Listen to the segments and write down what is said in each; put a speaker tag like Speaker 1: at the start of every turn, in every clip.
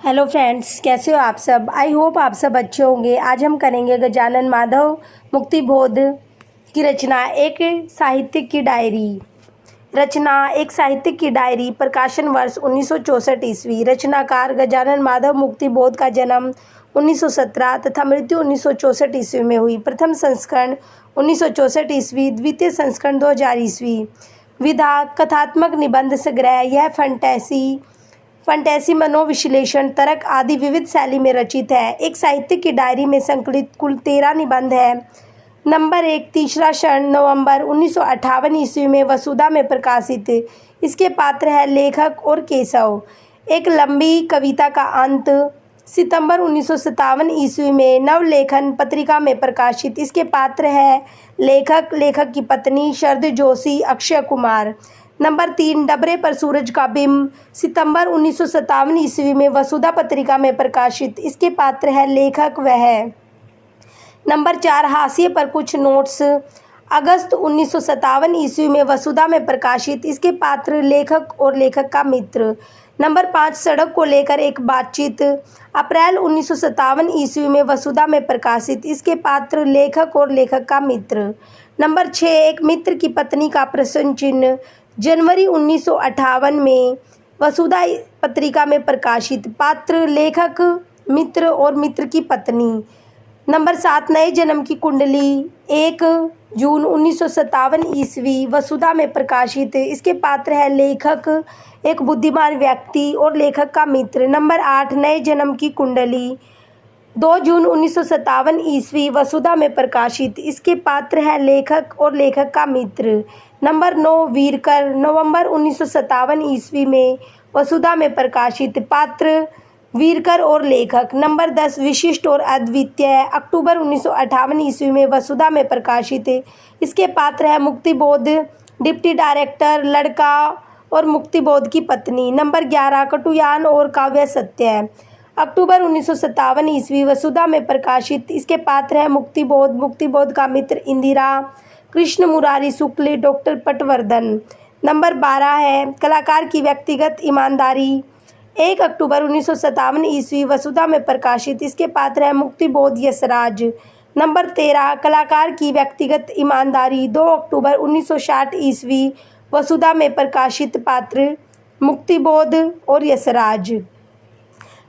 Speaker 1: Hello friends, कैसे हो आप सब। आई होप आप सब अच्छे होंगे। आज हम करेंगे गजानन माधव मुक्तिबोध की रचना एक साहित्यिक की डायरी। रचना एक साहित्यिक की डायरी, प्रकाशन वर्ष 1964 ईस्वी। रचनाकार गजानन माधव मुक्तिबोध का जन्म 1917 तथा मृत्यु 1964 ईस्वी में हुई। प्रथम संस्करण 1964 ईस्वी, द्वितीय संस्करण 2000 ईस्वी। विधा कथात्मक निबंध संग्रह। यह फंटेसी मनोविश्लेषण, तर्क आदि विविध शैली में रचित है। एक साहित्यिक की डायरी में संकलित कुल 13 निबंध है। नंबर 1, तीसरा क्षण, नवंबर 1958 ईस्वी में वसुधा में प्रकाशित। इसके पात्र है लेखक और केशव। एक लंबी कविता का अंत, सितंबर 1957 ईस्वी में नवलेखन पत्रिका में प्रकाशित। इसके पात्र है लेखक की पत्नी शरद जोशी, अक्षय कुमार। नंबर 3, डबरे पर सूरज का बिंब, सितंबर 1957 ईस्वी में वसुधा पत्रिका में प्रकाशित। इसके पात्र है लेखक वह। नंबर 4, हाशिए पर कुछ नोट्स, अगस्त 1957 ईस्वी में वसुधा में प्रकाशित। इसके पात्र लेखक और लेखक का मित्र। नंबर 5, सड़क को लेकर एक बातचीत, अप्रैल 1957 ईस्वी में वसुधा में प्रकाशित। इसके पात्र लेखक और लेखक का मित्र। नंबर 6, एक मित्र की पत्नी का प्रश्न चिन्ह, जनवरी 1958 में वसुधा पत्रिका में प्रकाशित। पात्र लेखक, मित्र और मित्र की पत्नी। नंबर 7, नए जन्म की कुंडली, 1 जून 1957 ईस्वी, वसुधा में प्रकाशित। इसके पात्र है लेखक, एक बुद्धिमान व्यक्ति और लेखक का मित्र। नंबर 8, नए जन्म की कुंडली, 2 जून 1957 ईस्वी, वसुधा में प्रकाशित। इसके पात्र है लेखक और लेखक का मित्र। नंबर 9, वीरकर, नवंबर 1957 ईस्वी में वसुधा में प्रकाशित। पात्र वीरकर और लेखक। नंबर 10, विशिष्ट और अद्वितीय, अक्टूबर 1958 ईस्वी में वसुधा में प्रकाशित। इसके पात्र है मुक्तिबोध, डिप्टी डायरेक्टर, लड़का और मुक्तिबोध की पत्नी। नंबर 11, कटुयान और काव्य सत्य, अक्टूबर 1957 ईस्वी, वसुधा में प्रकाशित। इसके पात्र है मुक्तिबोध का मित्र इंदिरा, कृष्ण मुरारी शुक्ल, डॉक्टर पटवर्धन। नंबर 12 है कलाकार की व्यक्तिगत ईमानदारी, 1 अक्टूबर 1957 ईस्वी, वसुधा में प्रकाशित। इसके पात्र है मुक्तिबोध यशराज। नंबर 13, कलाकार की व्यक्तिगत ईमानदारी, 2 अक्टूबर 1960 ईस्वी, वसुधा में प्रकाशित। पात्र मुक्तिबोध और यशराज।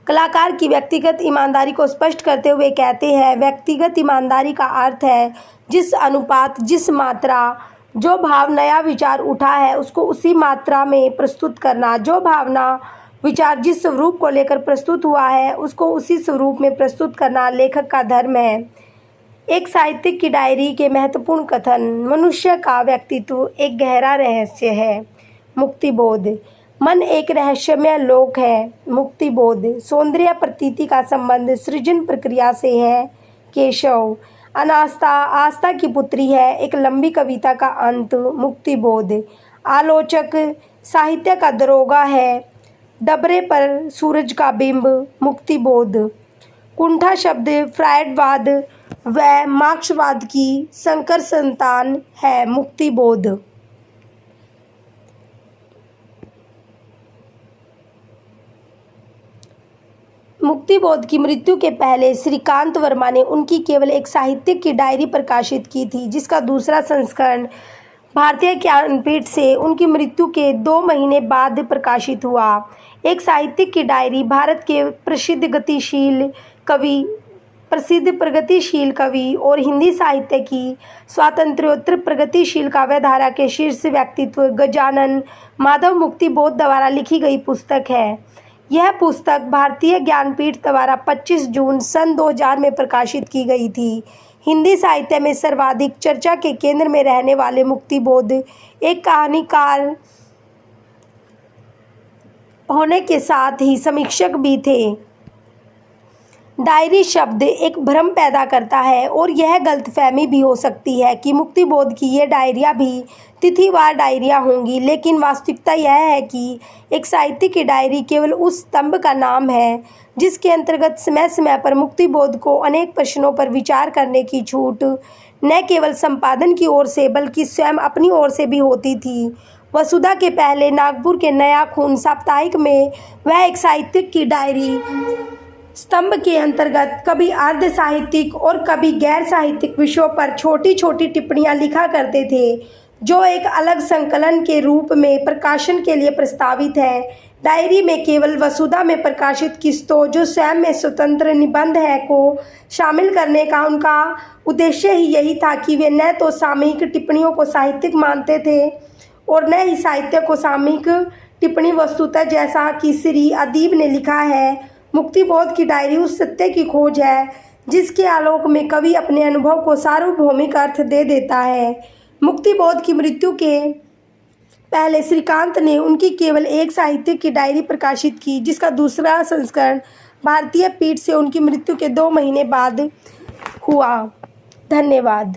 Speaker 1: कलाकार की व्यक्तिगत ईमानदारी को स्पष्ट करते हुए कहते हैं, व्यक्तिगत ईमानदारी का अर्थ है जिस अनुपात, जिस मात्रा, जो भाव नया विचार उठा है उसको उसी मात्रा में प्रस्तुत करना। जो भावना विचार जिस स्वरूप को लेकर प्रस्तुत हुआ है उसको उसी स्वरूप में प्रस्तुत करना लेखक का धर्म है। एक साहित्यिक की डायरी के महत्वपूर्ण कथन, मनुष्य का व्यक्तित्व एक गहरा रहस्य है। मुक्तिबोध, मन एक रहस्यमय लोक है। मुक्तिबोध, सौंदर्य प्रतीति का संबंध सृजन प्रक्रिया से है। केशव, अनास्था आस्था की पुत्री है। एक लंबी कविता का अंत। मुक्तिबोध, आलोचक, साहित्य का दरोगा है। डबरे पर सूरज का बिंब। मुक्तिबोध, कुंठा शब्द फ्रायडवाद व मार्क्सवाद की संकर संतान है। मुक्तिबोध, मुक्तिबोध की मृत्यु के पहले श्रीकांत वर्मा ने उनकी केवल एक साहित्यिक की डायरी प्रकाशित की थी, जिसका दूसरा संस्करण भारतीय ज्ञानपीठ से उनकी मृत्यु के 2 महीने बाद प्रकाशित हुआ। एक साहित्यिक की डायरी भारत के प्रसिद्ध प्रगतिशील कवि और हिंदी साहित्य की स्वातंत्र्योत्तर प्रगतिशील काव्यधारा के शीर्ष व्यक्तित्व गजानन माधव मुक्तिबोध द्वारा लिखी गई पुस्तक है। यह पुस्तक भारतीय ज्ञानपीठ द्वारा 25 जून सन 2000 में प्रकाशित की गई थी। हिंदी साहित्य में सर्वाधिक चर्चा के केंद्र में रहने वाले मुक्तिबोध एक कहानीकार होने के साथ ही समीक्षक भी थे। डायरी शब्द एक भ्रम पैदा करता है और यह गलतफहमी भी हो सकती है कि मुक्तिबोध की ये डायरियाँ भी तिथिवार डायरियाँ होंगी, लेकिन वास्तविकता यह है कि एक साहित्य की डायरी केवल उस स्तंभ का नाम है जिसके अंतर्गत समय समय पर मुक्तिबोध को अनेक प्रश्नों पर विचार करने की छूट न केवल संपादन की ओर से बल्कि स्वयं अपनी ओर से भी होती थी। वसुधा के पहले नागपुर के नया खून साप्ताहिक में वह एक साहित्यिक की डायरी स्तंभ के अंतर्गत कभी अर्ध साहित्यिक और कभी गैर साहित्यिक विषयों पर छोटी छोटी टिप्पणियां लिखा करते थे, जो एक अलग संकलन के रूप में प्रकाशन के लिए प्रस्तावित है। डायरी में केवल वसुधा में प्रकाशित किस्तों, जो स्वयं में स्वतंत्र निबंध है, को शामिल करने का उनका उद्देश्य ही यही था कि वे न तो सामयिक टिप्पणियों को साहित्यिक मानते थे और न ही साहित्य को सामयिक टिप्पणी। वस्तुतः जैसा कि श्री अदीब ने लिखा है, मुक्तिबोध की डायरी उस सत्य की खोज है जिसके आलोक में कवि अपने अनुभव को सार्वभौमिक अर्थ दे देता है। मुक्तिबोध की मृत्यु के पहले श्रीकांत ने उनकी केवल एक साहित्यिक की डायरी प्रकाशित की, जिसका दूसरा संस्करण भारतीय पीठ से उनकी मृत्यु के 2 महीने बाद हुआ। धन्यवाद।